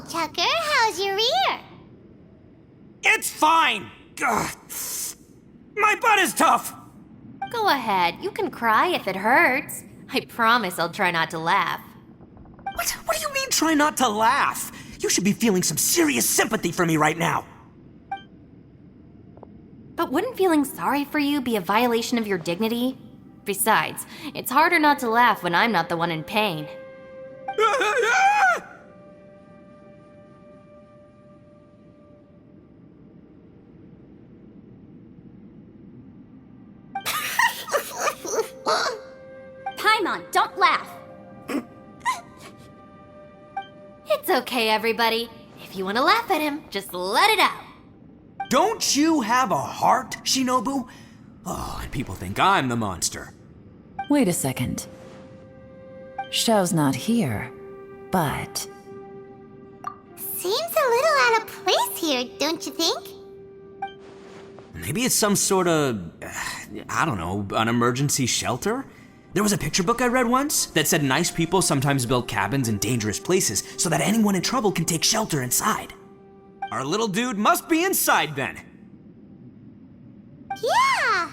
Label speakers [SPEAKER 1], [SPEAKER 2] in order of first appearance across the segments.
[SPEAKER 1] Chucker, how's your ear?
[SPEAKER 2] It's fine! Ugh. My butt is tough!
[SPEAKER 3] Go ahead, you can cry if it hurts. I promise I'll try not to laugh.
[SPEAKER 2] What do you mean try not to laugh? You should be feeling some serious sympathy for me right now.
[SPEAKER 3] But wouldn't feeling sorry for you be a violation of your dignity? Besides, it's harder not to laugh when I'm not the one in pain.
[SPEAKER 1] Paimon, don't laugh.
[SPEAKER 3] It's okay, everybody. If you want to laugh at him, just let it out.
[SPEAKER 2] Don't you have a heart, Shinobu? Oh, and people think I'm the monster.
[SPEAKER 4] Wait a second. Xiao's not here, but...
[SPEAKER 1] Seems a little out of place here, don't you think?
[SPEAKER 2] Maybe it's some sort of, I don't know, an emergency shelter? There was a picture book I read once that said nice people sometimes build cabins in dangerous places so that anyone in trouble can take shelter inside. Our little dude must be inside then.
[SPEAKER 1] Yeah!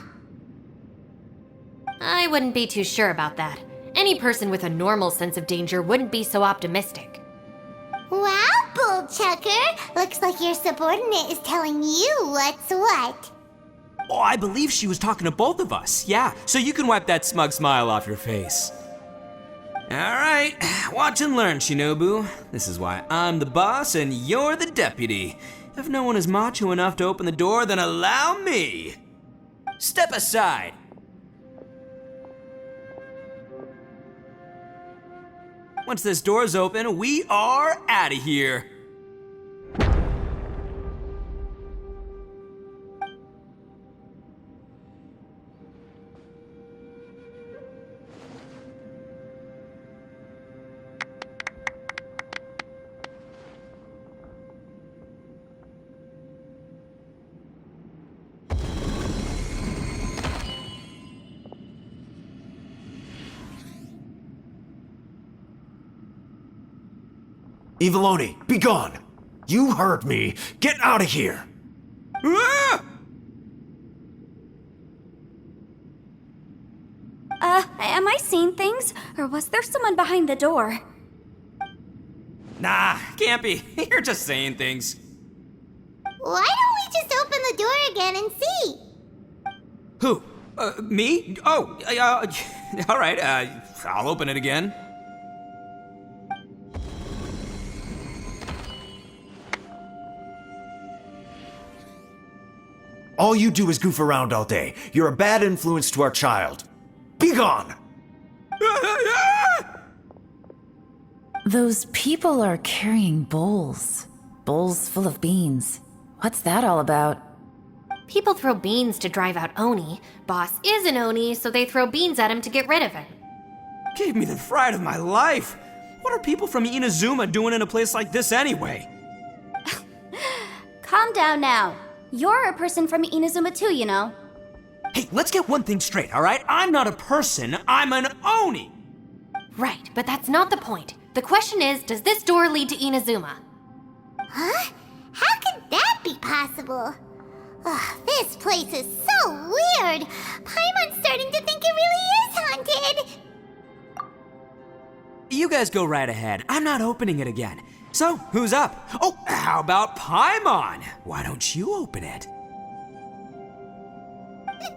[SPEAKER 3] I wouldn't be too sure about that. Any person with a normal sense of danger wouldn't be so optimistic.
[SPEAKER 1] Wow, Bull Chucker! Looks like your subordinate is telling you what's what.
[SPEAKER 2] Oh, I believe she was talking to both of us. Yeah, so you can wipe that smug smile off your face. All right, watch and learn, Shinobu. This is why I'm the boss and you're the deputy. If no one is macho enough to open the door, then allow me. Step aside. Once this door's open, we are out of here.
[SPEAKER 5] Eviloni, be gone! You heard me! Get out of here!
[SPEAKER 2] Ah!
[SPEAKER 6] Am I seeing things? Or was there someone behind the door?
[SPEAKER 2] Nah, can't be. You're just saying things.
[SPEAKER 1] Why don't we just open the door again and see?
[SPEAKER 2] Who? Me? Oh, all right, I'll open it again.
[SPEAKER 5] All you do is goof around all day. You're a bad influence to our child. Be gone!
[SPEAKER 4] Those people are carrying bowls. Bowls full of beans. What's that all about?
[SPEAKER 3] People throw beans to drive out Oni. Boss is an Oni, so they throw beans at him to get rid of him.
[SPEAKER 2] Gave me the fright of my life. What are people from Inazuma doing in a place like this anyway?
[SPEAKER 6] Calm down now. You're a person from Inazuma too, you know.
[SPEAKER 2] Hey, let's get one thing straight, all right? I'm not a person, I'm an Oni!
[SPEAKER 3] Right, but that's not the point. The question is, does this door lead to Inazuma?
[SPEAKER 1] Huh? How could that be possible? Ugh, this place is so weird. Paimon's starting to think it really is haunted.
[SPEAKER 2] You guys go right ahead. I'm not opening it again. So, who's up? Oh, how about Paimon? Why don't you open it?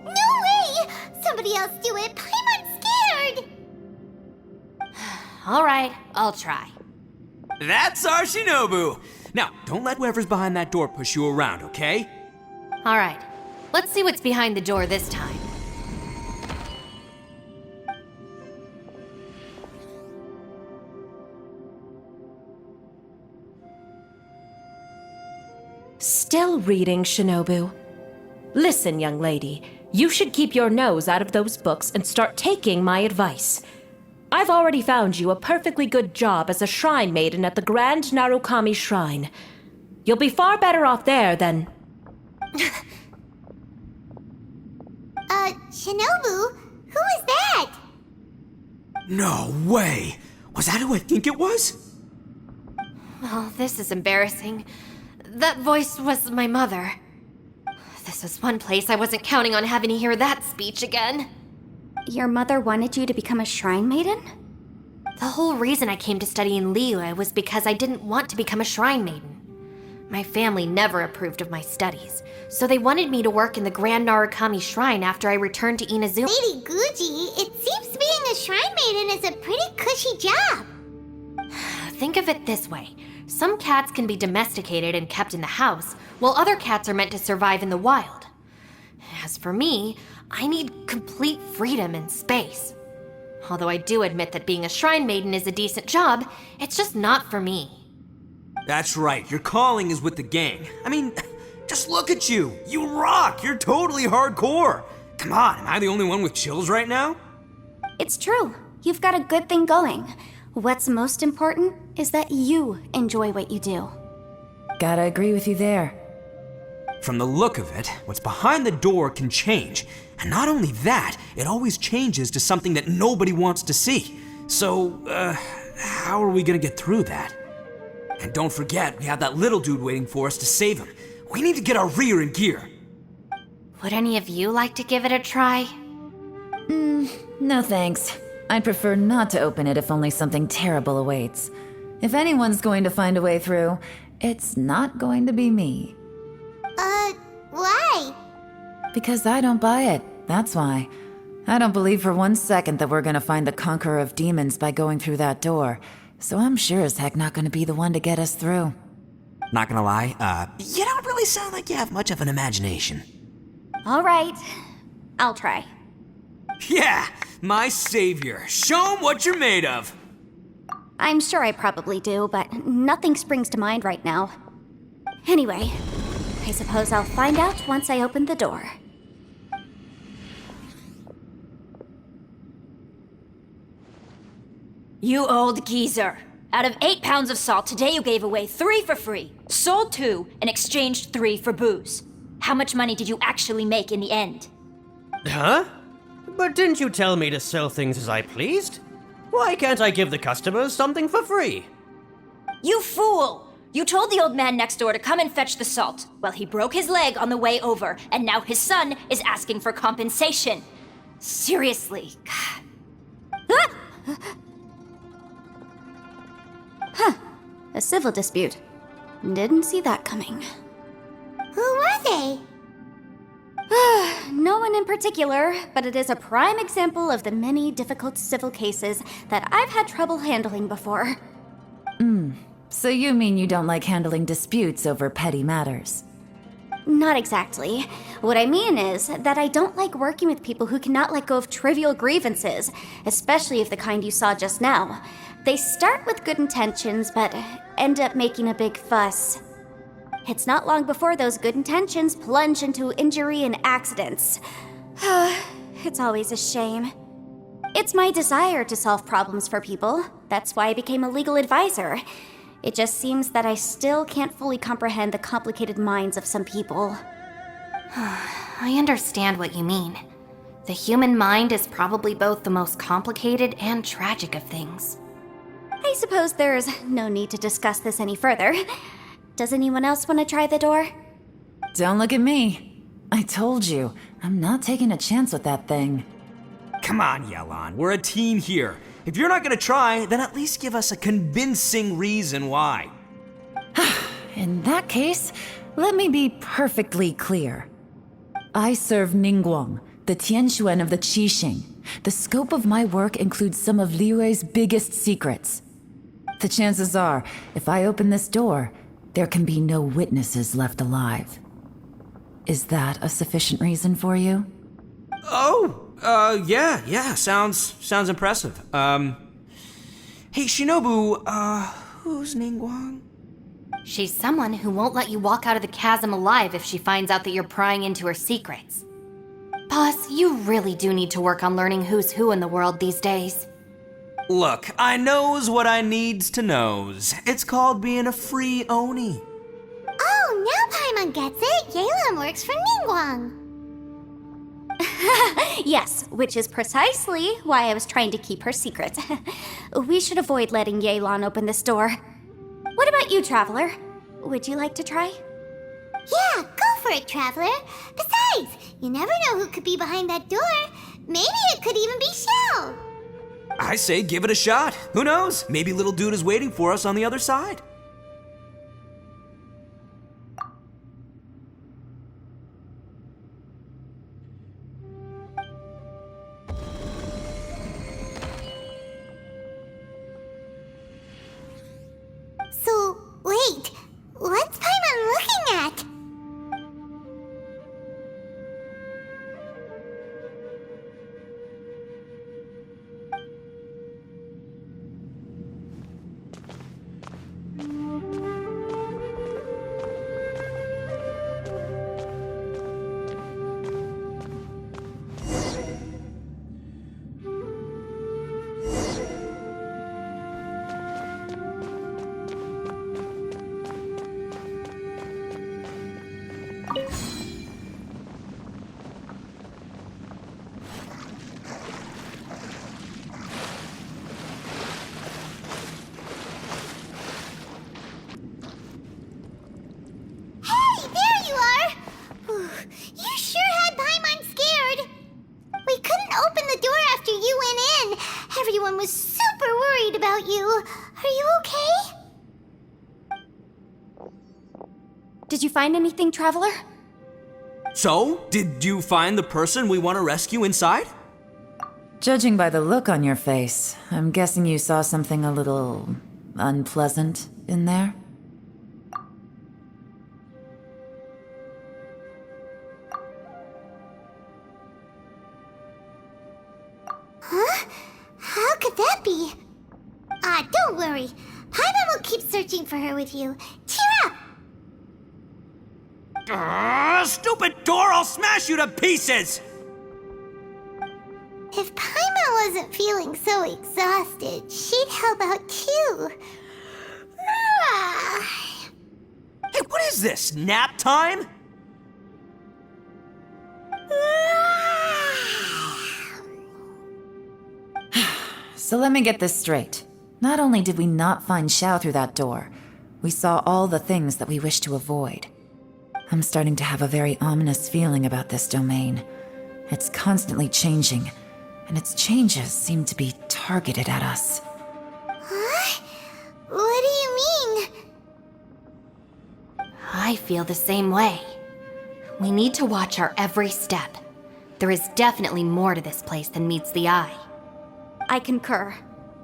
[SPEAKER 1] No way! Somebody else do it. Paimon's scared.
[SPEAKER 3] All right, I'll try.
[SPEAKER 2] That's our Shinobu! Now, don't let whoever's behind that door push you around, okay?
[SPEAKER 3] All right, let's see what's behind the door this time.
[SPEAKER 7] Still reading, Shinobu. Listen, young lady, you should keep your nose out of those books and start taking my advice. I've already found you a perfectly good job as a shrine maiden at the Grand Narukami Shrine. You'll be far better off there than...
[SPEAKER 1] Shinobu? Who is that?
[SPEAKER 2] No way! Was that who I think it was?
[SPEAKER 3] Oh, this is embarrassing. That voice was my mother. This is one place I wasn't counting on having to hear that speech again.
[SPEAKER 6] Your mother wanted you to become a shrine maiden?
[SPEAKER 3] The whole reason I came to study in Liyue was because I didn't want to become a shrine maiden. My family never approved of my studies, so they wanted me to work in the Grand Narukami Shrine after I returned to Inazuma.
[SPEAKER 1] Lady Guji, it seems being a shrine maiden is a pretty cushy job.
[SPEAKER 3] Think of it this way. Some cats can be domesticated and kept in the house, while other cats are meant to survive in the wild. As for me, I need complete freedom and space. Although I do admit that being a shrine maiden is a decent job, it's just not for me.
[SPEAKER 2] That's right, your calling is with the gang. I mean, just look at you. You rock. You're totally hardcore. Come on, am I the only one with chills right now?
[SPEAKER 6] It's true. You've got a good thing going. What's most important is that you enjoy what you do.
[SPEAKER 4] Gotta agree with you there.
[SPEAKER 2] From the look of it, what's behind the door can change. And not only that, it always changes to something that nobody wants to see. So, how are we gonna get through that? And don't forget, we have that little dude waiting for us to save him. We need to get our rear in gear.
[SPEAKER 3] Would any of you like to give it a try?
[SPEAKER 4] No thanks. I'd prefer not to open it if only something terrible awaits. If anyone's going to find a way through, it's not going to be me.
[SPEAKER 1] Why?
[SPEAKER 4] Because I don't buy it, that's why. I don't believe for 1 second that we're gonna find the conqueror of demons by going through that door, so I'm sure as heck not gonna be the one to get us through.
[SPEAKER 2] Not gonna lie, you don't really sound like you have much of an imagination.
[SPEAKER 6] All right, I'll try.
[SPEAKER 2] Yeah, my savior. Show 'em what you're made of.
[SPEAKER 6] I'm sure I probably do, but nothing springs to mind right now. Anyway, I suppose I'll find out once I open the door.
[SPEAKER 8] You old geezer. Out of 8 pounds of salt, today you gave away 3 for free, sold 2, and exchanged 3 for booze. How much money did you actually make in the end?
[SPEAKER 9] Huh? But didn't you tell me to sell things as I pleased? Why can't I give the customers something for free?
[SPEAKER 8] You fool! You told the old man next door to come and fetch the salt. Well, he broke his leg on the way over, and now his son is asking for compensation. Seriously.
[SPEAKER 6] A civil dispute. Didn't see that coming.
[SPEAKER 1] Who were they?
[SPEAKER 6] No one in particular, but it is a prime example of the many difficult civil cases that I've had trouble handling before.
[SPEAKER 4] So you mean you don't like handling disputes over petty matters?
[SPEAKER 6] Not exactly. What I mean is that I don't like working with people who cannot let go of trivial grievances, especially of the kind you saw just now. They start with good intentions, but end up making a big fuss. It's not long before those good intentions plunge into injury and accidents. It's always a shame. It's my desire to solve problems for people. That's why I became a legal advisor. It just seems that I still can't fully comprehend the complicated minds of some people.
[SPEAKER 3] I understand what you mean. The human mind is probably both the most complicated and tragic of things.
[SPEAKER 6] I suppose there's no need to discuss this any further. Does anyone else want to try the door?
[SPEAKER 4] Don't look at me. I told you, I'm not taking a chance with that thing.
[SPEAKER 2] Come on, Yelan, we're a team here. If you're not gonna try, then at least give us a convincing reason why.
[SPEAKER 4] In that case, let me be perfectly clear. I serve Ningguang, the Tianxuan of the Qixing. The scope of my work includes some of Liyue's biggest secrets. The chances are, if I open this door, there can be no witnesses left alive. Is that a sufficient reason for you?
[SPEAKER 2] Yeah, sounds impressive. Hey, Shinobu, who's Ningguang?
[SPEAKER 3] She's someone who won't let you walk out of the chasm alive if she finds out that you're prying into her secrets. Boss, you really do need to work on learning who's who in the world these days.
[SPEAKER 2] Look, I knows what I needs to knows. It's called being a free Oni.
[SPEAKER 1] Oh, now Paimon gets it. Yelan works for Ningguang.
[SPEAKER 6] Yes, which is precisely why I was trying to keep her secret. We should avoid letting Yelan open this door. What about about you, Traveler? Would you like to try?
[SPEAKER 1] Yeah, go for it, Traveler. Besides, you never know who could be behind that door. Maybe it could even be Shell.
[SPEAKER 2] I say give it a shot. Who knows? Maybe little dude is waiting for us on the other side.
[SPEAKER 1] So, wait. What's Paimon looking at? Hey, there you are! Whew, you sure had Paimon scared. We couldn't open the door after you went in. Everyone was super worried about you. Are you okay?
[SPEAKER 6] Did you find anything, Traveler?
[SPEAKER 2] So, did you find the person we want to rescue inside?
[SPEAKER 4] Judging by the look on your face, I'm guessing you saw something a little unpleasant in there?
[SPEAKER 1] Huh? How could that be? Don't worry. Paimon will keep searching for her with you. Cheer up!
[SPEAKER 2] Stupid door! I'll smash you to pieces!
[SPEAKER 1] If Paimon wasn't feeling so exhausted, she'd help out too.
[SPEAKER 2] Hey, what is this? Nap time?
[SPEAKER 4] So let me get this straight. Not only did we not find Xiao through that door, we saw all the things that we wish to avoid. I'm starting to have a very ominous feeling about this domain. It's constantly changing, and its changes seem to be targeted at us.
[SPEAKER 1] Huh? What do you mean?
[SPEAKER 3] I feel the same way. We need to watch our every step. There is definitely more to this place than meets the eye.
[SPEAKER 6] I concur.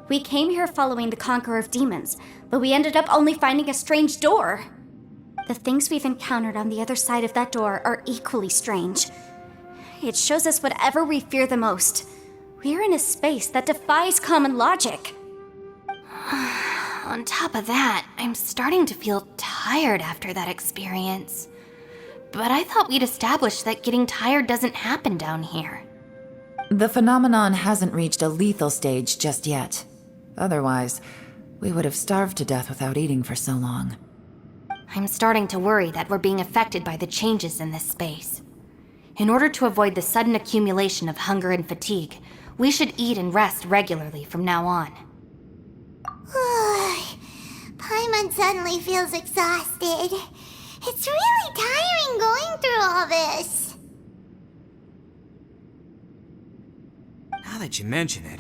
[SPEAKER 6] We came here following the Conqueror of Demons, but we ended up only finding a strange door. The things we've encountered on the other side of that door are equally strange. It shows us whatever we fear the most. We're in a space that defies common logic.
[SPEAKER 3] On top of that, I'm starting to feel tired after that experience. But I thought we'd established that getting tired doesn't happen down here.
[SPEAKER 4] The phenomenon hasn't reached a lethal stage just yet. Otherwise, we would have starved to death without eating for so long.
[SPEAKER 3] I'm starting to worry that we're being affected by the changes in this space. In order to avoid the sudden accumulation of hunger and fatigue, we should eat and rest regularly from now on.
[SPEAKER 1] Paimon suddenly feels exhausted. It's really tiring going through all this.
[SPEAKER 2] Now that you mention it,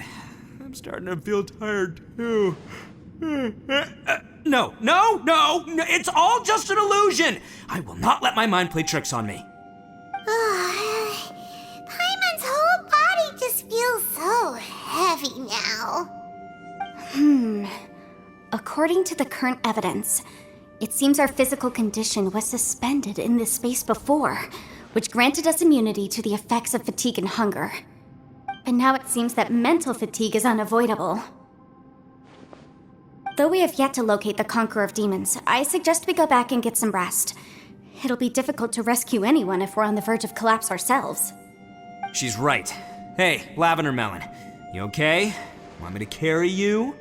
[SPEAKER 2] I'm starting to feel tired too. No, it's all just an illusion! I will not let my mind play tricks on me.
[SPEAKER 1] Paimon's whole body just feels so heavy now.
[SPEAKER 6] According to the current evidence, it seems our physical condition was suspended in this space before, which granted us immunity to the effects of fatigue and hunger. But now it seems that mental fatigue is unavoidable. Though we have yet to locate the Conqueror of Demons, I suggest we go back and get some rest. It'll be difficult to rescue anyone if we're on the verge of collapse ourselves.
[SPEAKER 2] She's right. Hey, Lavender Melon, you okay? Want me to carry you?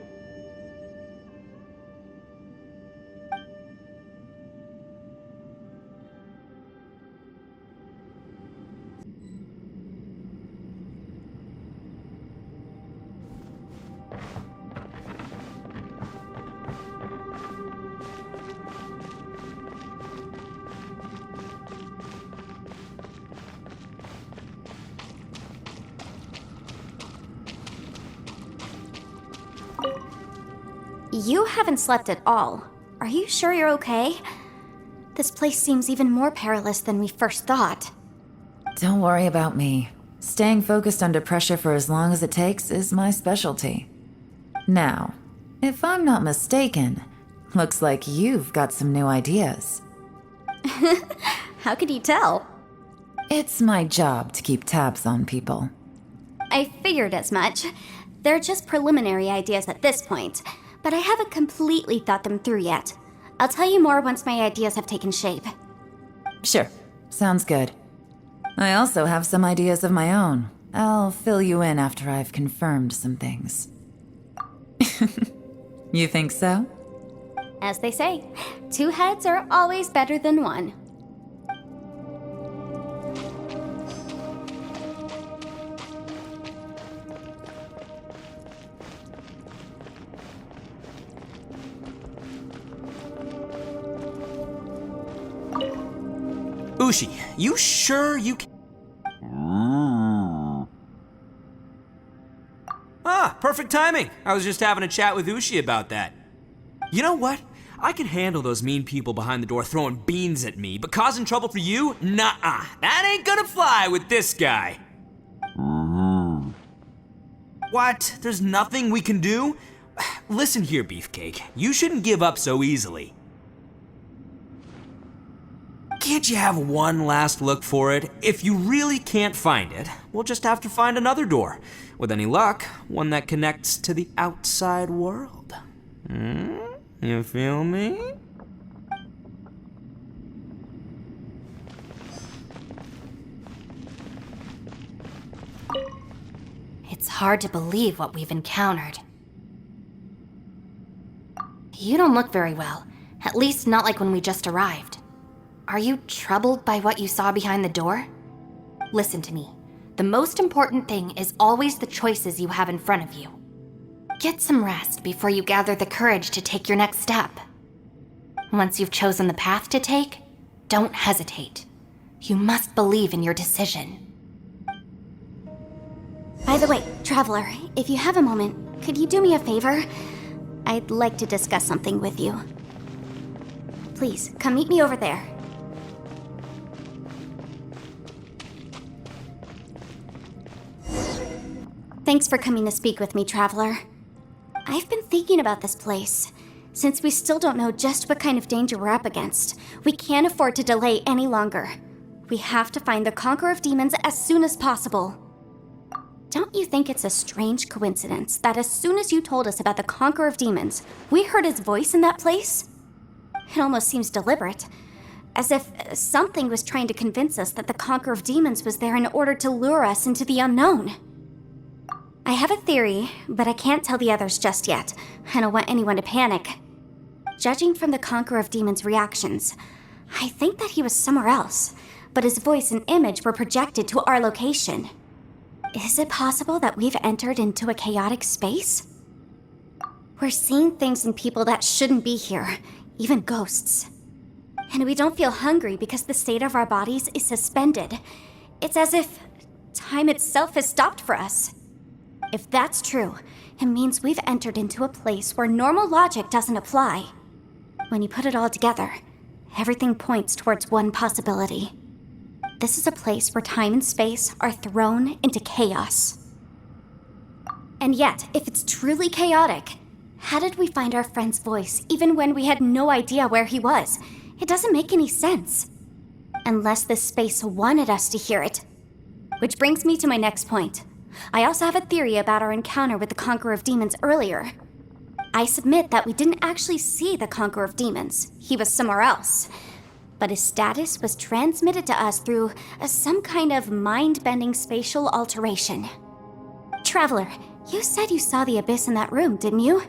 [SPEAKER 6] You haven't slept at all. Are you sure you're okay? This place seems even more perilous than we first thought.
[SPEAKER 4] Don't worry about me. Staying focused under pressure for as long as it takes is my specialty. Now, if I'm not mistaken, looks like you've got some new ideas.
[SPEAKER 6] How could you tell?
[SPEAKER 4] It's my job to keep tabs on people.
[SPEAKER 6] I figured as much. They're just preliminary ideas at this point, but I haven't completely thought them through yet. I'll tell you more once my ideas have taken shape.
[SPEAKER 4] Sure, sounds good. I also have some ideas of my own. I'll fill you in after I've confirmed some things. You think so?
[SPEAKER 6] As they say, 2 heads are always better than 1.
[SPEAKER 2] Ushi, you sure you can? Ah, perfect timing. I was just having a chat with Ushi about that. You know what? I can handle those mean people behind the door throwing beans at me, but causing trouble for you? Nuh-uh. That ain't gonna fly with this guy. What? There's nothing we can do? Listen here, Beefcake. You shouldn't give up so easily. Can't you have one last look for it? If you really can't find it, we'll just have to find another door. With any luck, one that connects to the outside world. You feel me?
[SPEAKER 3] It's hard to believe what we've encountered. You don't look very well, at least not like when we just arrived. Are you troubled by what you saw behind the door? Listen to me. The most important thing is always the choices you have in front of you. Get some rest before you gather the courage to take your next step. Once you've chosen the path to take, don't hesitate. You must believe in your decision.
[SPEAKER 6] By the way, Traveler, if you have a moment, could you do me a favor? I'd like to discuss something with you. Please, come meet me over there. Thanks for coming to speak with me, Traveler. I've been thinking about this place. Since we still don't know just what kind of danger we're up against, we can't afford to delay any longer. We have to find the Conqueror of Demons as soon as possible. Don't you think it's a strange coincidence that as soon as you told us about the Conqueror of Demons, we heard his voice in that place? It almost seems deliberate, as if something was trying to convince us that the Conqueror of Demons was there in order to lure us into the unknown. I have a theory, but I can't tell the others just yet. I don't want anyone to panic. Judging from the Conqueror of Demons' reactions, I think that he was somewhere else, but his voice and image were projected to our location. Is it possible that we've entered into a chaotic space? We're seeing things and people that shouldn't be here, even ghosts. And we don't feel hungry because the state of our bodies is suspended. It's as if time itself has stopped for us. If that's true, it means we've entered into a place where normal logic doesn't apply. When you put it all together, everything points towards one possibility. This is a place where time and space are thrown into chaos. And yet, if it's truly chaotic, how did we find our friend's voice even when we had no idea where he was? It doesn't make any sense. Unless this space wanted us to hear it. Which brings me to my next point. I also have a theory about our encounter with the Conqueror of Demons earlier. I submit that we didn't actually see the Conqueror of Demons. He was somewhere else. But his status was transmitted to us through some kind of mind-bending spatial alteration. Traveler, you said you saw the abyss in that room, didn't you?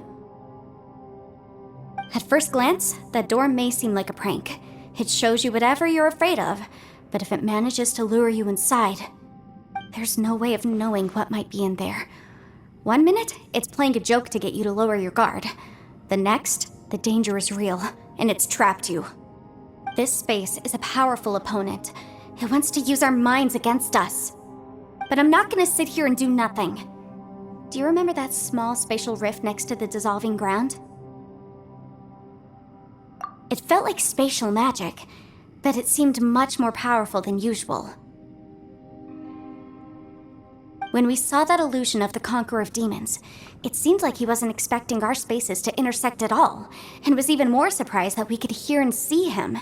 [SPEAKER 6] At first glance, that door may seem like a prank. It shows you whatever you're afraid of, but if it manages to lure you inside, there's no way of knowing what might be in there. 1 minute, it's playing a joke to get you to lower your guard. The next, the danger is real, and it's trapped you. This space is a powerful opponent. It wants to use our minds against us. But I'm not gonna sit here and do nothing. Do you remember that small spatial rift next to the dissolving ground? It felt like spatial magic, but it seemed much more powerful than usual. When we saw that illusion of the Conqueror of Demons, it seemed like he wasn't expecting our spaces to intersect at all, and was even more surprised that we could hear and see him.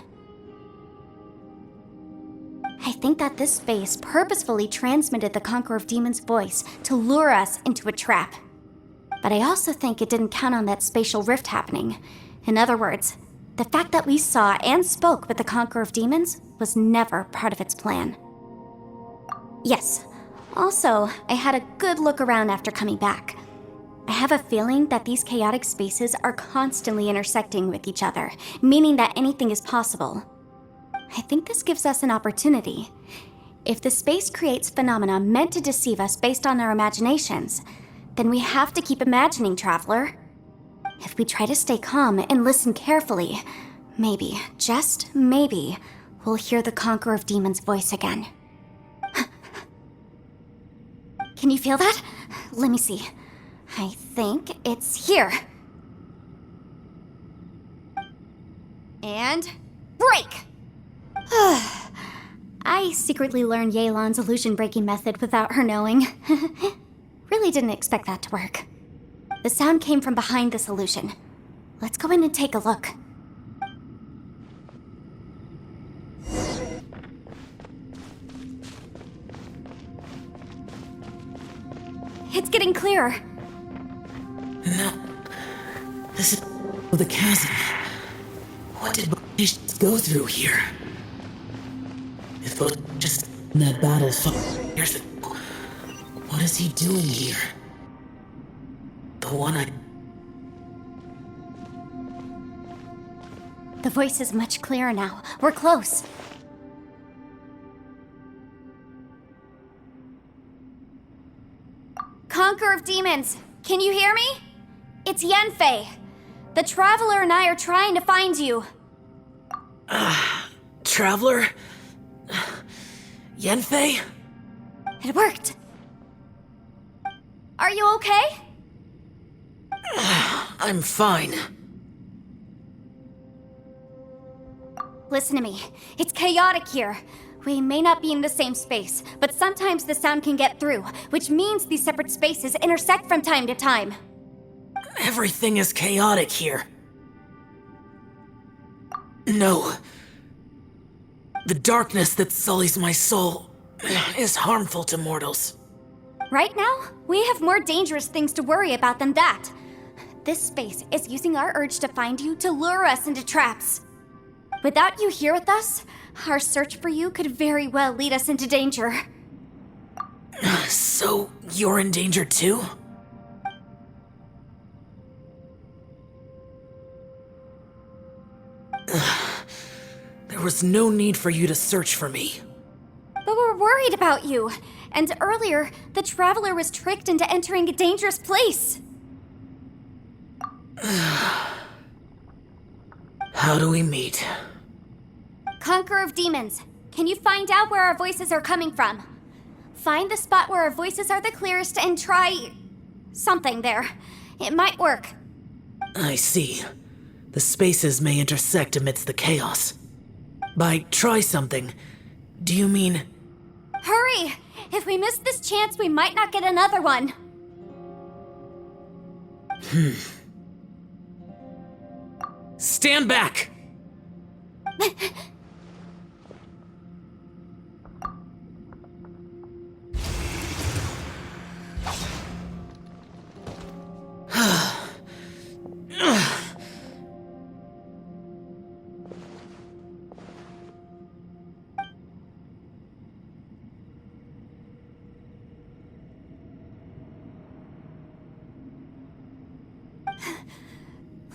[SPEAKER 6] I think that this space purposefully transmitted the Conqueror of Demons' voice to lure us into a trap. But I also think it didn't count on that spatial rift happening. In other words, the fact that we saw and spoke with the Conqueror of Demons was never part of its plan. Yes. Also, I had a good look around after coming back. I have a feeling that these chaotic spaces are constantly intersecting with each other, meaning that anything is possible. I think this gives us an opportunity. If the space creates phenomena meant to deceive us based on our imaginations, then we have to keep imagining, Traveler. If we try to stay calm and listen carefully, maybe, just maybe, we'll hear the Conqueror of Demons' voice again. Can you feel that? Let me see. I think it's here. And break! I secretly learned Yelan's illusion-breaking method without her knowing. Really didn't expect that to work. The sound came from behind this illusion. Let's go in and take a look. It's getting clearer.
[SPEAKER 4] No. This is the chasm. What did Baptiste go through here? If both just in that battle here's the... What is he doing here? The one I...
[SPEAKER 6] The voice is much clearer now. We're close. Conqueror of Demons, can you hear me? It's Yanfei. The Traveler and I are trying to find you.
[SPEAKER 4] Traveler? Yanfei?
[SPEAKER 6] It worked. Are you okay?
[SPEAKER 4] I'm fine.
[SPEAKER 6] Listen to me. It's chaotic here. We may not be in the same space, but sometimes the sound can get through, which means these separate spaces intersect from time to time.
[SPEAKER 4] Everything is chaotic here. No. The darkness that sullies my soul is harmful to mortals.
[SPEAKER 6] Right now, we have more dangerous things to worry about than that. This space is using our urge to find you to lure us into traps. Without you here with us, our search for you could very well lead us into danger.
[SPEAKER 4] So, you're in danger too? There was no need for you to search for me.
[SPEAKER 6] But we're worried about you. And earlier, the Traveler was tricked into entering a dangerous place.
[SPEAKER 4] How do we meet?
[SPEAKER 6] Conqueror of Demons, can you find out where our voices are coming from? Find the spot where our voices are the clearest and try... something there. It might work.
[SPEAKER 4] I see. The spaces may intersect amidst the chaos. By try something, do you mean...
[SPEAKER 6] Hurry! If we miss this chance, we might not get another one.
[SPEAKER 4] Stand back!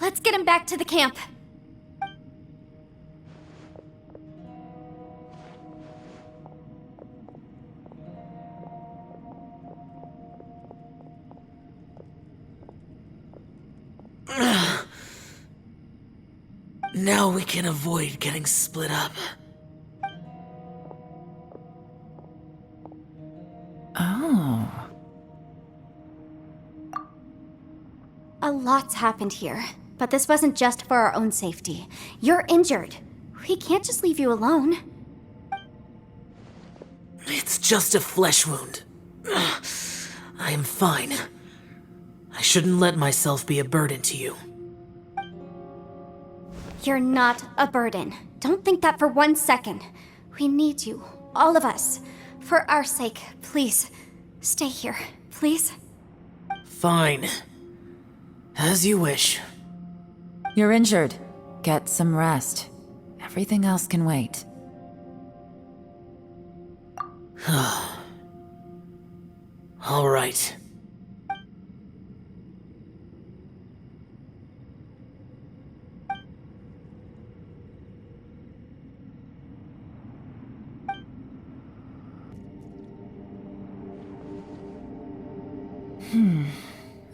[SPEAKER 6] Let's get him back to the camp.
[SPEAKER 4] Now we can avoid getting split up.
[SPEAKER 6] A lot's happened here. But this wasn't just for our own safety. You're injured. We can't just leave you alone.
[SPEAKER 10] It's just a flesh wound. I am fine. I shouldn't let myself be a burden to you.
[SPEAKER 6] You're not a burden. Don't think that for 1 second. We need you, all of us. For our sake, please, stay here, please.
[SPEAKER 10] Fine. As you wish.
[SPEAKER 4] You're injured. Get some rest. Everything else can wait.
[SPEAKER 10] All right.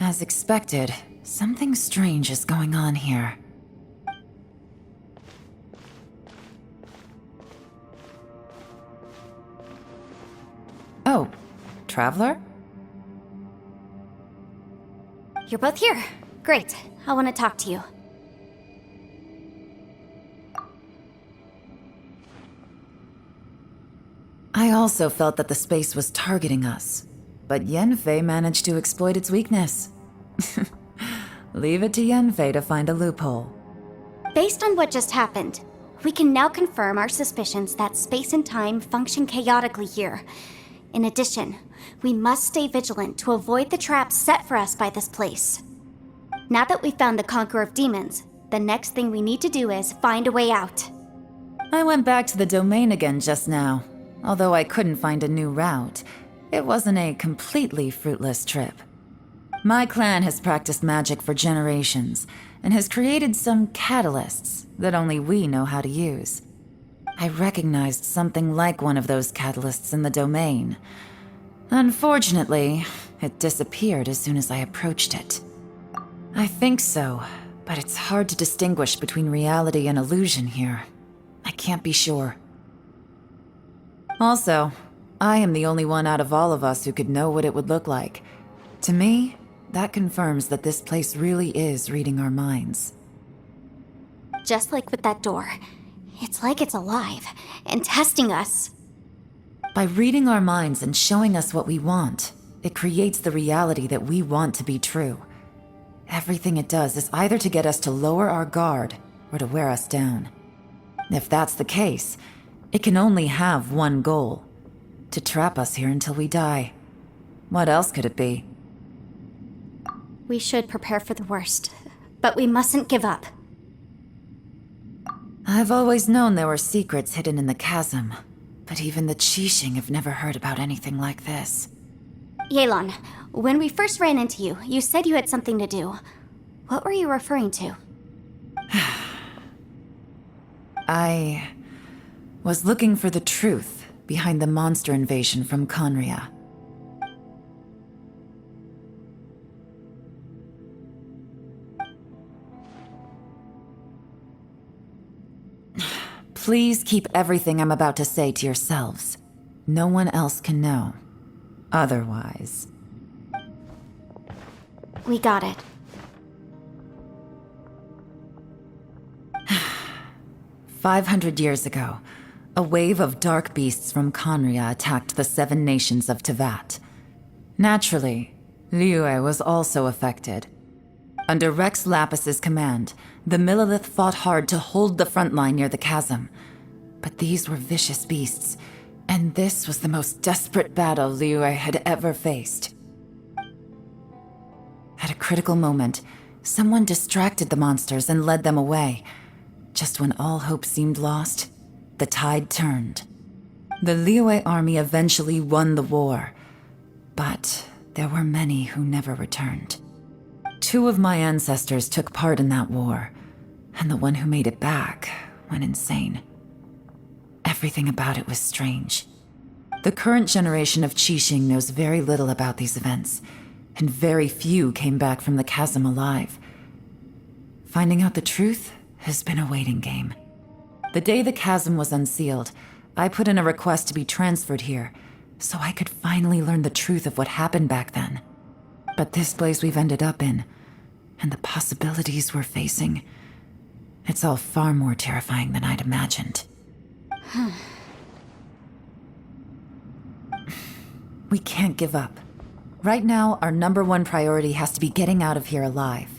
[SPEAKER 4] As expected, something strange is going on here. Oh, Traveler?
[SPEAKER 6] You're both here. Great. I want to talk to you.
[SPEAKER 4] I also felt that the space was targeting us, but Yenfei managed to exploit its weakness. Leave it to Yenfei to find a loophole.
[SPEAKER 6] Based on what just happened, we can now confirm our suspicions that space and time function chaotically here. In addition, we must stay vigilant to avoid the traps set for us by this place. Now that we've found the Conqueror of Demons, the next thing we need to do is find a way out.
[SPEAKER 4] I went back to the domain again just now. Although I couldn't find a new route, it wasn't a completely fruitless trip. My clan has practiced magic for generations, and has created some catalysts that only we know how to use. I recognized something like one of those catalysts in the domain. Unfortunately, it disappeared as soon as I approached it. I think so, but it's hard to distinguish between reality and illusion here. I can't be sure. Also, I am the only one out of all of us who could know what it would look like. To me, that confirms that this place really is reading our minds.
[SPEAKER 6] Just like with that door, it's like it's alive and testing us.
[SPEAKER 4] By reading our minds and showing us what we want, it creates the reality that we want to be true. Everything it does is either to get us to lower our guard or to wear us down. If that's the case, it can only have one goal: to trap us here until we die. What else could it be?
[SPEAKER 6] We should prepare for the worst, but we mustn't give up.
[SPEAKER 4] I've always known there were secrets hidden in the chasm, but even the Qixing have never heard about anything like this.
[SPEAKER 6] Yelan, when we first ran into you, you said you had something to do. What were you referring to?
[SPEAKER 4] I was looking for the truth behind the monster invasion from Conria. Please keep everything I'm about to say to yourselves. No one else can know. Otherwise...
[SPEAKER 6] We got it.
[SPEAKER 4] 500 years ago, a wave of dark beasts from Conria attacked the 7 nations of Tevat. Naturally, Liyue was also affected. Under Rex Lapis's command, the Millelith fought hard to hold the front line near the chasm. But these were vicious beasts, and this was the most desperate battle Liyue had ever faced. At a critical moment, someone distracted the monsters and led them away. Just when all hope seemed lost, the tide turned. The Liyue army eventually won the war, but there were many who never returned. 2 of my ancestors took part in that war, and the one who made it back went insane. Everything about it was strange. The current generation of Qixing knows very little about these events, and very few came back from the chasm alive. Finding out the truth has been a waiting game. The day the chasm was unsealed, I put in a request to be transferred here, so I could finally learn the truth of what happened back then. But this place we've ended up in and the possibilities we're facing. It's all far more terrifying than I'd imagined. We can't give up. Right now, our #1 priority has to be getting out of here alive.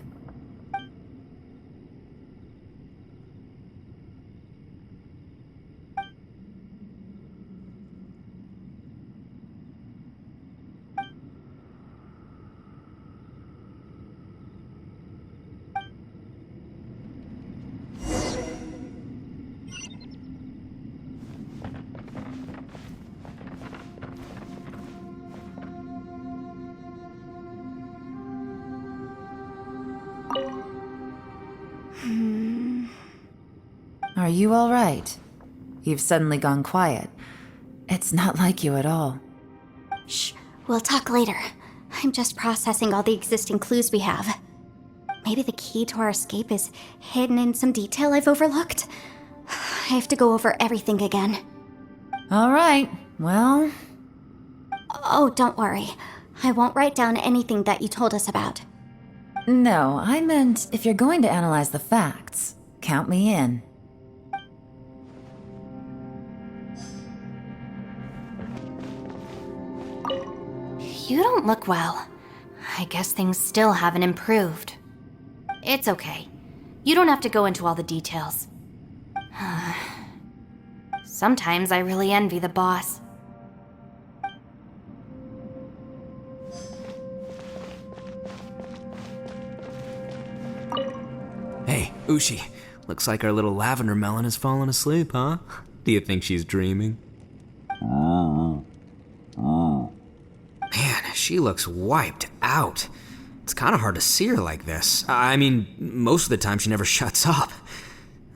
[SPEAKER 4] Are you all right? You've suddenly gone quiet. It's not like you at all.
[SPEAKER 6] Shh, we'll talk later. I'm just processing all the existing clues we have. Maybe the key to our escape is hidden in some detail I've overlooked. I have to go over everything again.
[SPEAKER 4] All right, well...
[SPEAKER 6] Oh, don't worry. I won't write down anything that you told us about.
[SPEAKER 4] No, I meant if you're going to analyze the facts, count me in.
[SPEAKER 3] You don't look well. I guess things still haven't improved. It's okay. You don't have to go into all the details. Sometimes I really envy the boss.
[SPEAKER 2] Hey, Ushi. Looks like our little lavender melon has fallen asleep, huh? Do you think she's dreaming? Man, she looks wiped out. It's kind of hard to see her like this. I mean, most of the time she never shuts up.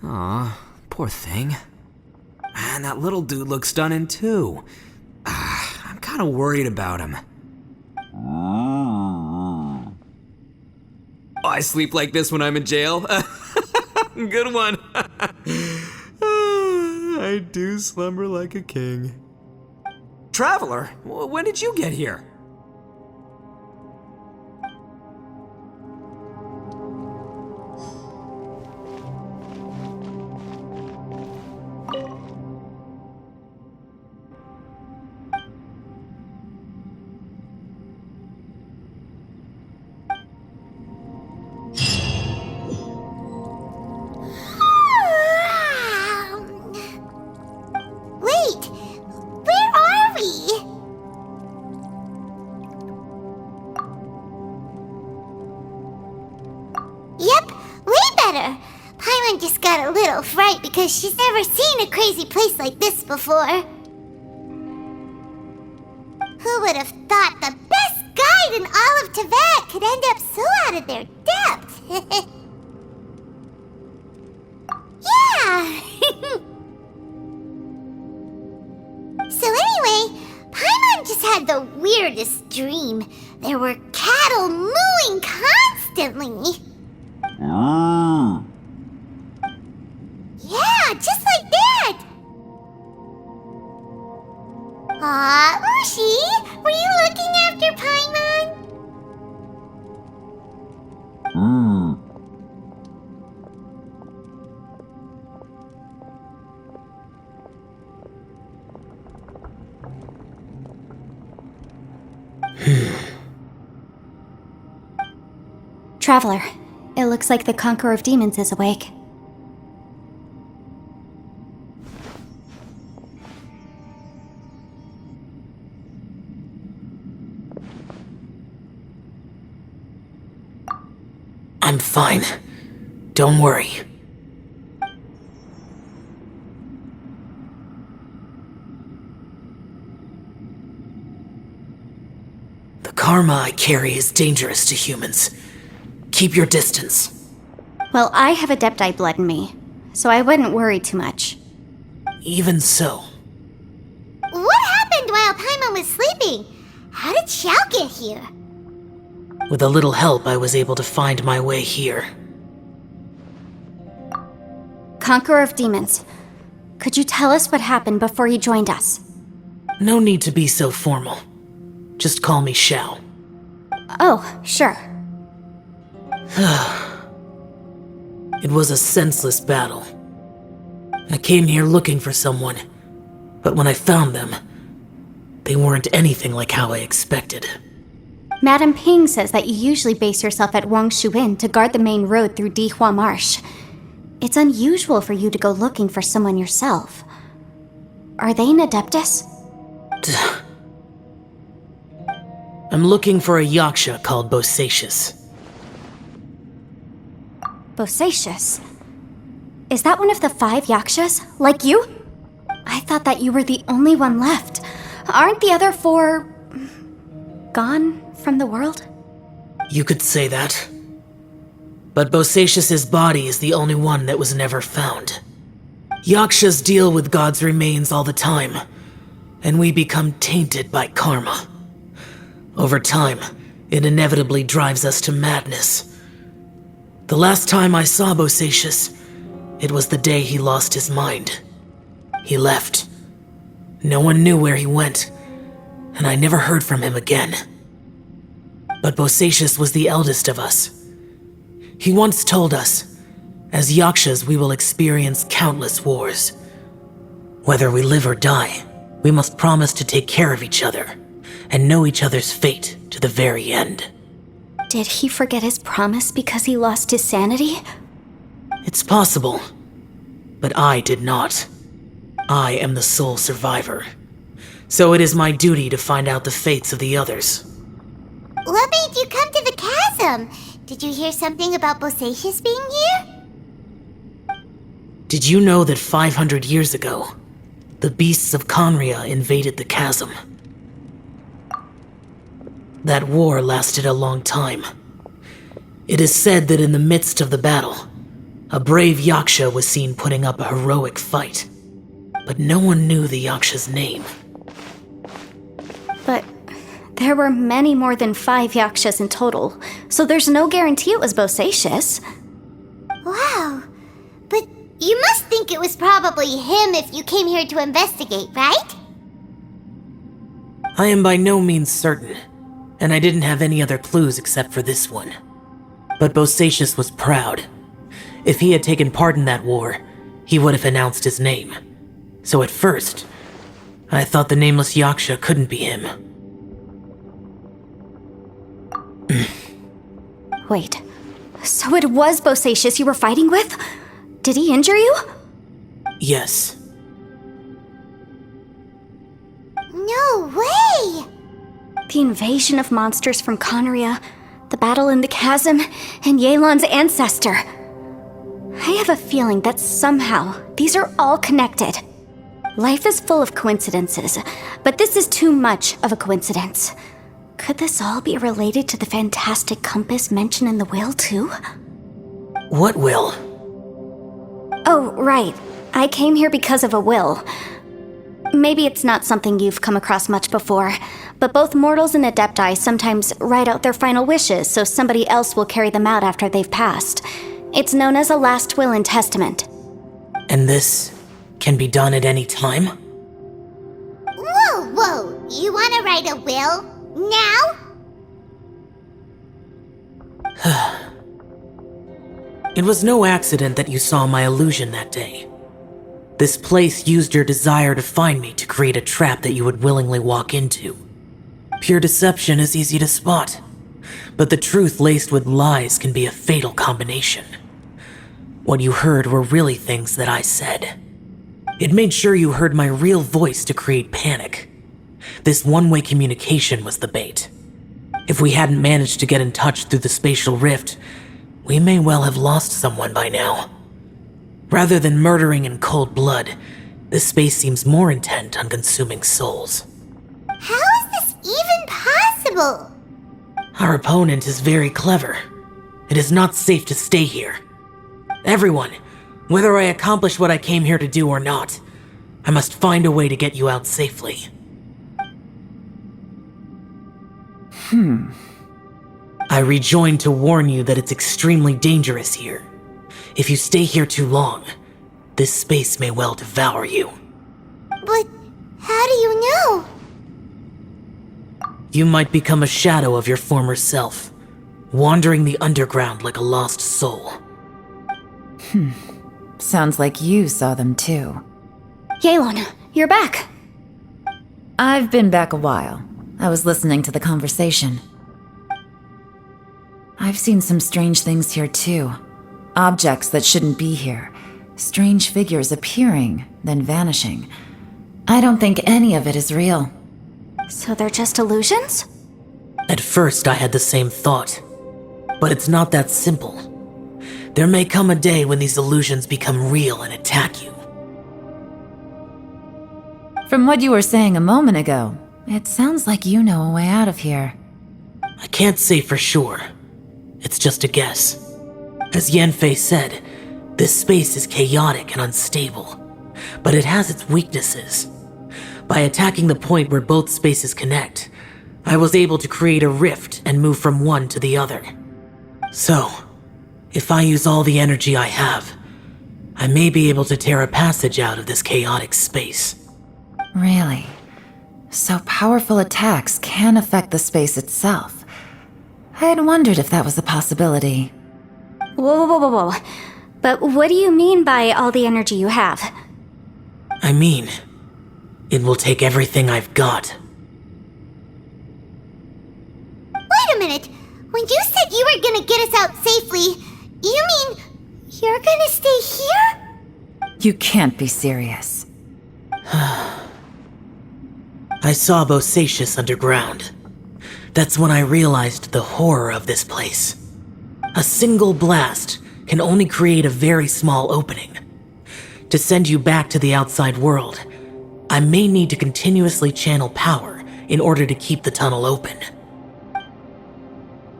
[SPEAKER 2] Aw, poor thing. Man, that little dude looks stunning too. I'm kind of worried about him. I sleep like this when I'm in jail. Good one. I do slumber like a king. Traveler, when did you get here?
[SPEAKER 1] Wait, where are we? Yep, way better. Paimon just got a little fright because she's never seen a crazy place like this before. Who would have thought the best guide in all of Teyvat could end up so out of their depth? Yeah! So anyway, Paimon just had the weirdest dream. There were cattle mooing constantly. Yeah, just like that. Aw, Ushi, were you looking after Paimon?
[SPEAKER 6] Traveler, it looks like the Conqueror of Demons is awake.
[SPEAKER 10] I'm fine. Don't worry. The karma I carry is dangerous to humans. Keep your distance.
[SPEAKER 6] Well, I have Adepti blood in me, so I wouldn't worry too much.
[SPEAKER 10] Even so.
[SPEAKER 1] What happened while Paimon was sleeping? How did Xiao get here?
[SPEAKER 10] With a little help, I was able to find my way here.
[SPEAKER 6] Conqueror of Demons, could you tell us what happened before you joined us?
[SPEAKER 10] No need to be so formal. Just call me Xiao.
[SPEAKER 6] Oh, sure.
[SPEAKER 10] It was a senseless battle. I came here looking for someone, but when I found them, they weren't anything like how I expected.
[SPEAKER 6] Madame Ping says that you usually base yourself at Wangshu Inn to guard the main road through Dihua Marsh. It's unusual for you to go looking for someone yourself. Are they an Adeptus?
[SPEAKER 10] I'm looking for a Yaksha called Bosacius.
[SPEAKER 6] Bosacius? Is that one of the 5 Yakshas, like you? I thought that you were the only one left. Aren't the other 4... gone from the world?
[SPEAKER 10] You could say that. But Bosacius's body is the only one that was never found. Yakshas deal with God's remains all the time, and we become tainted by karma. Over time, it inevitably drives us to madness. The last time I saw Bosacius, it was the day he lost his mind. He left. No one knew where he went, and I never heard from him again. But Bosacius was the eldest of us. He once told us, as Yakshas we will experience countless wars. Whether we live or die, we must promise to take care of each other, and know each other's fate to the very end.
[SPEAKER 6] Did he forget his promise because he lost his sanity?
[SPEAKER 10] It's possible, but I did not. I am the sole survivor, so it is my duty to find out the fates of the others.
[SPEAKER 1] What made you come to the chasm? Did you hear something about Bosacius being here?
[SPEAKER 10] Did you know that 500 years ago, the beasts of Conria invaded the chasm? That war lasted a long time. It is said that in the midst of the battle, a brave Yaksha was seen putting up a heroic fight. But no one knew the Yaksha's name.
[SPEAKER 6] But there were many more than 5 Yakshas in total, so there's no guarantee it was Bosacius.
[SPEAKER 1] Wow. But you must think it was probably him if you came here to investigate, right?
[SPEAKER 10] I am by no means certain, and I didn't have any other clues except for this one. But Bosacius was proud. If he had taken part in that war, he would have announced his name. So at first, I thought the nameless Yaksha couldn't be him.
[SPEAKER 6] Wait, so it was Bosacius you were fighting with? Did he injure you?
[SPEAKER 10] Yes.
[SPEAKER 1] No way!
[SPEAKER 6] The invasion of monsters from Conria, the battle in the chasm, and Yelan's ancestor. I have a feeling that somehow these are all connected. Life is full of coincidences, but this is too much of a coincidence. Could this all be related to the fantastic compass mentioned in the will, too?
[SPEAKER 10] What will?
[SPEAKER 6] Oh, right. I came here because of a will. Maybe it's not something you've come across much before, but both mortals and adepti sometimes write out their final wishes so somebody else will carry them out after they've passed. It's known as a last will and testament.
[SPEAKER 10] And this can be done at any time?
[SPEAKER 1] Whoa! You want to write a will? Now?
[SPEAKER 10] It was no accident that you saw my illusion that day. This place used your desire to find me to create a trap that you would willingly walk into. Pure deception is easy to spot, but the truth laced with lies can be a fatal combination. What you heard were really things that I said. It made sure you heard my real voice to create panic. This one-way communication was the bait. If we hadn't managed to get in touch through the spatial rift, we may well have lost someone by now. Rather than murdering in cold blood, this space seems more intent on consuming souls.
[SPEAKER 1] How is this even possible?
[SPEAKER 10] Our opponent is very clever. It is not safe to stay here. Everyone, whether I accomplish what I came here to do or not, I must find a way to get you out safely. I rejoined to warn you that it's extremely dangerous here. If you stay here too long, this space may well devour you.
[SPEAKER 1] But how do you know?
[SPEAKER 10] You might become a shadow of your former self, wandering the underground like a lost soul.
[SPEAKER 4] Sounds like you saw them too.
[SPEAKER 6] Yelan, you're back.
[SPEAKER 4] I've been back a while. I was listening to the conversation. I've seen some strange things here too. Objects that shouldn't be here. Strange figures appearing, then vanishing. I don't think any of it is real.
[SPEAKER 6] So they're just illusions?
[SPEAKER 10] At first, I had the same thought. But it's not that simple. There may come a day when these illusions become real and attack you.
[SPEAKER 4] From what you were saying a moment ago, it sounds like you know a way out of here.
[SPEAKER 10] I can't say for sure. It's just a guess. As Yanfei said, this space is chaotic and unstable, but it has its weaknesses. By attacking the point where both spaces connect, I was able to create a rift and move from one to the other. So, if I use all the energy I have, I may be able to tear a passage out of this chaotic space.
[SPEAKER 4] Really? So powerful attacks can affect the space itself. I had wondered if that was a possibility.
[SPEAKER 6] Whoa. But what do you mean by all the energy you have?
[SPEAKER 10] I mean, it will take everything I've got.
[SPEAKER 1] Wait a minute. When you said you were gonna get us out safely, you mean you're gonna stay here?
[SPEAKER 4] You can't be serious.
[SPEAKER 10] I saw Bosacius underground. That's when I realized the horror of this place. A single blast can only create a very small opening. To send you back to the outside world, I may need to continuously channel power in order to keep the tunnel open.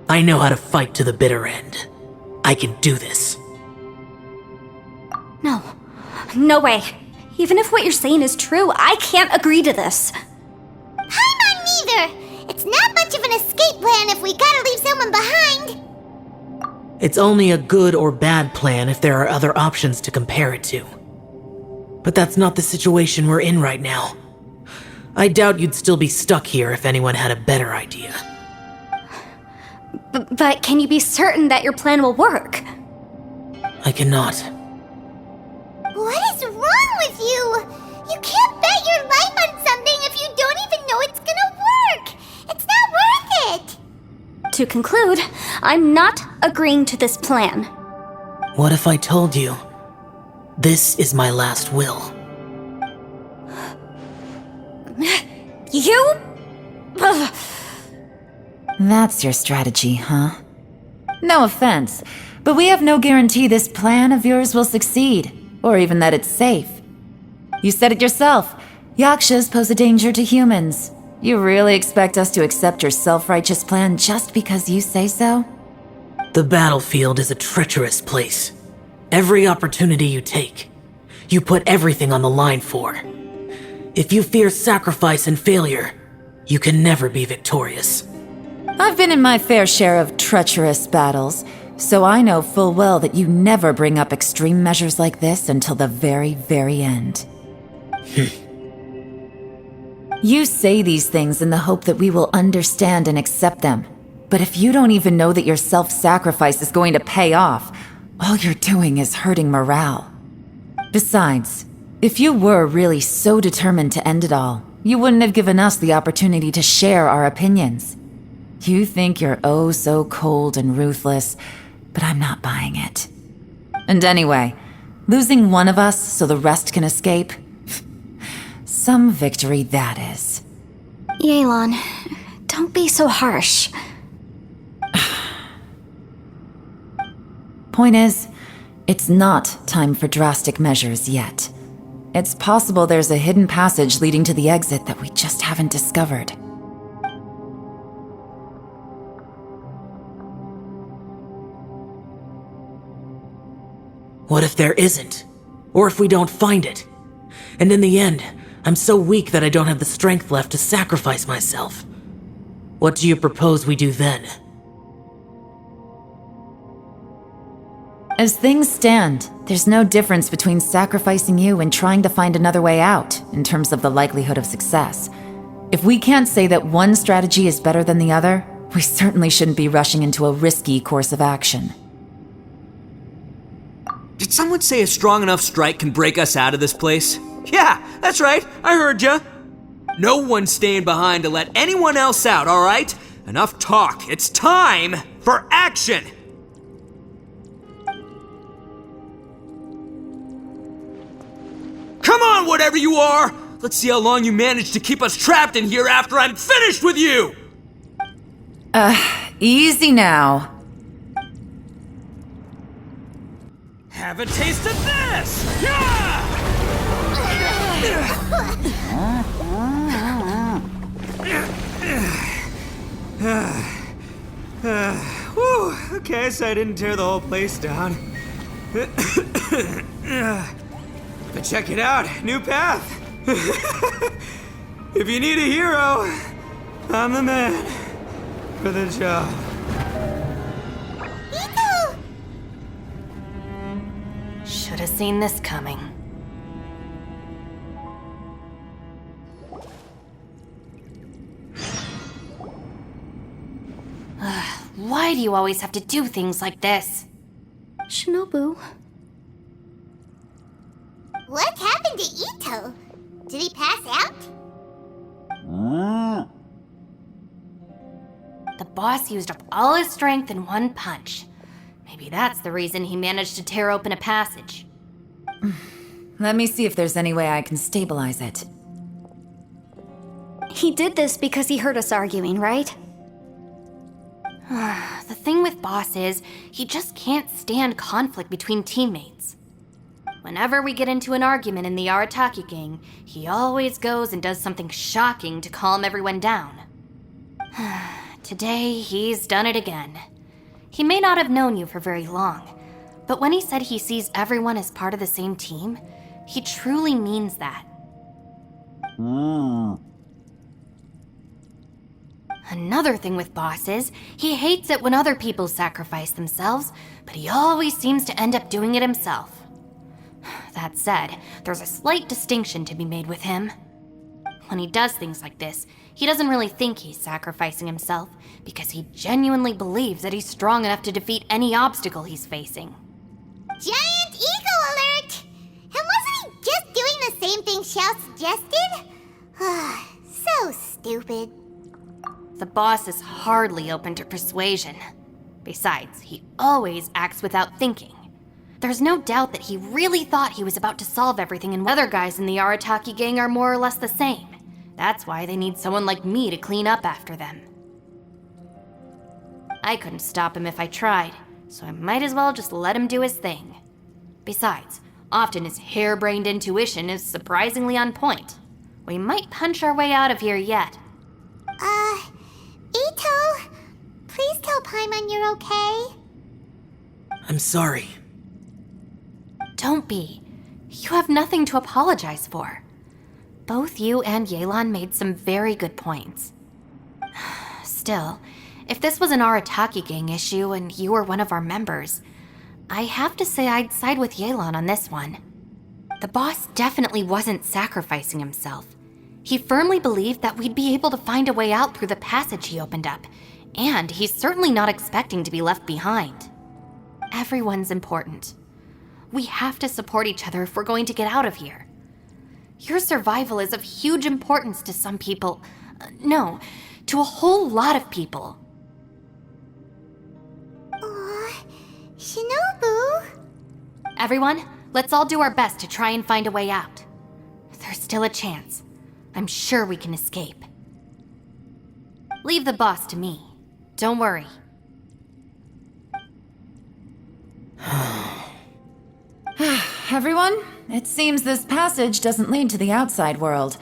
[SPEAKER 10] I know how to fight to the bitter end. I can do this.
[SPEAKER 6] No way. Even if what you're saying is true, I can't agree to this.
[SPEAKER 1] Paimon neither. It's not much of an escape plan if we gotta leave someone behind.
[SPEAKER 10] It's only a good or bad plan if there are other options to compare it to. But that's not the situation we're in right now. I doubt you'd still be stuck here if anyone had a better idea.
[SPEAKER 6] But can you be certain that your plan will work?
[SPEAKER 10] I cannot.
[SPEAKER 1] What is wrong with you? You can't bet your life on something if you don't even know it's gonna work. It's not worth it.
[SPEAKER 6] To conclude, I'm not agreeing to this plan.
[SPEAKER 10] What if I told you, this is my last will?
[SPEAKER 6] You? Ugh.
[SPEAKER 4] That's your strategy, huh? No offense, but we have no guarantee this plan of yours will succeed, or even that it's safe. You said it yourself. Yakshas pose a danger to humans. You really expect us to accept your self-righteous plan just because you say so?
[SPEAKER 10] The battlefield is a treacherous place. Every opportunity you take, you put everything on the line for. If you fear sacrifice and failure, you can never be victorious.
[SPEAKER 4] I've been in my fair share of treacherous battles, so I know full well that you never bring up extreme measures like this until the very, very end. You say these things in the hope that we will understand and accept them. But if you don't even know that your self-sacrifice is going to pay off, all you're doing is hurting morale. Besides, if you were really so determined to end it all, you wouldn't have given us the opportunity to share our opinions. You think you're oh so cold and ruthless, but I'm not buying it. And anyway, losing one of us so the rest can escape? Some victory that is.
[SPEAKER 6] Yelan, don't be so harsh.
[SPEAKER 4] Point is, it's not time for drastic measures yet. It's possible there's a hidden passage leading to the exit that we just haven't discovered.
[SPEAKER 10] What if there isn't? Or if we don't find it? And in the end, I'm so weak that I don't have the strength left to sacrifice myself. What do you propose we do then?
[SPEAKER 4] As things stand, there's no difference between sacrificing you and trying to find another way out, in terms of the likelihood of success. If we can't say that one strategy is better than the other, We certainly shouldn't be rushing into a risky course of action.
[SPEAKER 2] Did someone say a strong enough strike can break us out of this place? Yeah, that's right, I heard ya. No one's staying behind to let anyone else out, all right? Enough talk, it's time for action! Come on, whatever you are! Let's see how long you manage to keep us trapped in here after I'm finished with you!
[SPEAKER 4] Easy now.
[SPEAKER 2] Have a taste of this! Yeah! Whew, okay, so I didn't tear the whole place down. But check it out, new path. If you need a hero, I'm the man for the job.
[SPEAKER 1] Ito!
[SPEAKER 3] Should have seen this coming. Why do you always have to do things like this?
[SPEAKER 6] Shinobu.
[SPEAKER 1] What happened to Ito? Did he pass out?
[SPEAKER 3] The boss used up all his strength in one punch. Maybe that's the reason he managed to tear open a passage.
[SPEAKER 4] Let me see if there's any way I can stabilize it.
[SPEAKER 6] He did this because he heard us arguing, right?
[SPEAKER 3] The thing with Boss is, he just can't stand conflict between teammates. Whenever we get into an argument in the Arataki gang, he always goes and does something shocking to calm everyone down. Today, he's done it again. He may not have known you for very long, but when he said he sees everyone as part of the same team, he truly means that. Another thing with Boss is, he hates it when other people sacrifice themselves, but he always seems to end up doing it himself. That said, there's a slight distinction to be made with him. When he does things like this, he doesn't really think he's sacrificing himself, because he genuinely believes that he's strong enough to defeat any obstacle he's facing.
[SPEAKER 1] Giant ego alert! And wasn't he just doing the same thing Xiao suggested? So stupid.
[SPEAKER 3] The boss is hardly open to persuasion. Besides, he always acts without thinking. There's no doubt that he really thought he was about to solve everything, and other guys in the Arataki gang are more or less the same. That's why they need someone like me to clean up after them. I couldn't stop him if I tried, so I might as well just let him do his thing. Besides, often his harebrained intuition is surprisingly on point. We might punch our way out of here yet.
[SPEAKER 1] Ito, please tell Paimon you're okay.
[SPEAKER 10] I'm sorry.
[SPEAKER 3] Don't be. You have nothing to apologize for. Both you and Yelan made some very good points. Still, if this was an Arataki gang issue and you were one of our members, I have to say I'd side with Yelan on this one. The boss definitely wasn't sacrificing himself. He firmly believed that we'd be able to find a way out through the passage he opened up, and he's certainly not expecting to be left behind. Everyone's important. We have to support each other if we're going to get out of here. Your survival is of huge importance to some people. No, to a whole lot of people.
[SPEAKER 1] Aw, Shinobu.
[SPEAKER 3] Everyone, let's all do our best to try and find a way out. There's still a chance. I'm sure we can escape. Leave the boss to me. Don't worry.
[SPEAKER 4] Everyone, it seems this passage doesn't lead to the outside world,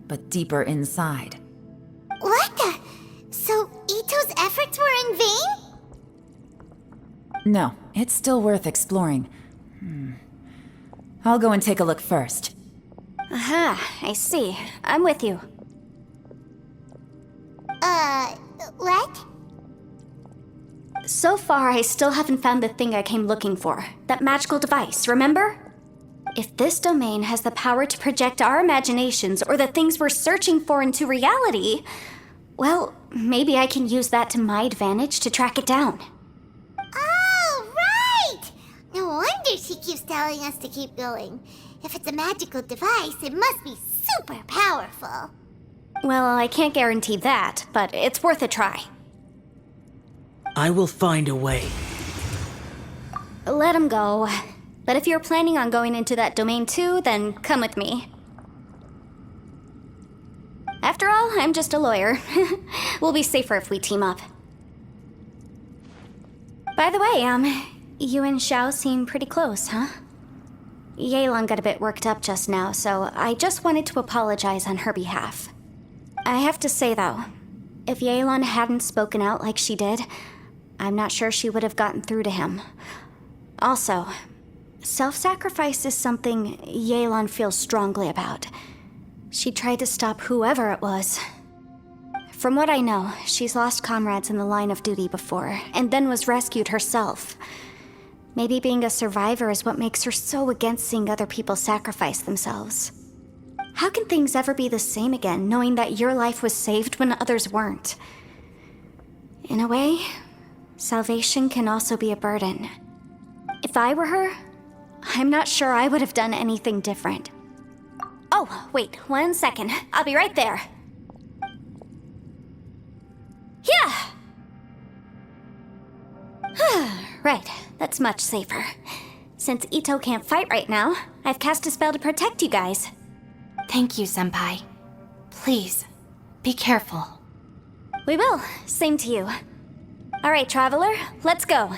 [SPEAKER 4] but deeper inside.
[SPEAKER 1] What the? So Ito's efforts were in vain?
[SPEAKER 4] No, it's still worth exploring. I'll go and take a look first.
[SPEAKER 6] Aha, I see. I'm with you.
[SPEAKER 1] What?
[SPEAKER 6] So far, I still haven't found the thing I came looking for. That magical device, remember? If this domain has the power to project our imaginations or the things we're searching for into reality, Well, maybe I can use that to my advantage to track it down.
[SPEAKER 1] Oh, right! No wonder she keeps telling us to keep going. If it's a magical device, it must be super powerful.
[SPEAKER 6] Well, I can't guarantee that, but it's worth a try.
[SPEAKER 10] I will find a way.
[SPEAKER 6] Let him go. But if you're planning on going into that domain too, then come with me. After all, I'm just a lawyer. We'll be safer if we team up. By the way, you and Xiao seem pretty close, huh? Yelan got a bit worked up just now, so I just wanted to apologize on her behalf. I have to say, though, if Yelan hadn't spoken out like she did, I'm not sure she would have gotten through to him. Also, self-sacrifice is something Yelan feels strongly about. She tried to stop whoever it was. From what I know, she's lost comrades in the line of duty before, and then was rescued herself. Maybe being a survivor is what makes her so against seeing other people sacrifice themselves. How can things ever be the same again, knowing that your life was saved when others weren't? In a way, salvation can also be a burden. If I were her, I'm not sure I would have done anything different. Oh, wait, 1 second. I'll be right there. Yeah! Right, that's much safer. Since Ito can't fight right now, I've cast a spell to protect you guys.
[SPEAKER 3] Thank you, Senpai. Please, be careful.
[SPEAKER 6] We will. Same to you. All right, Traveler, let's go.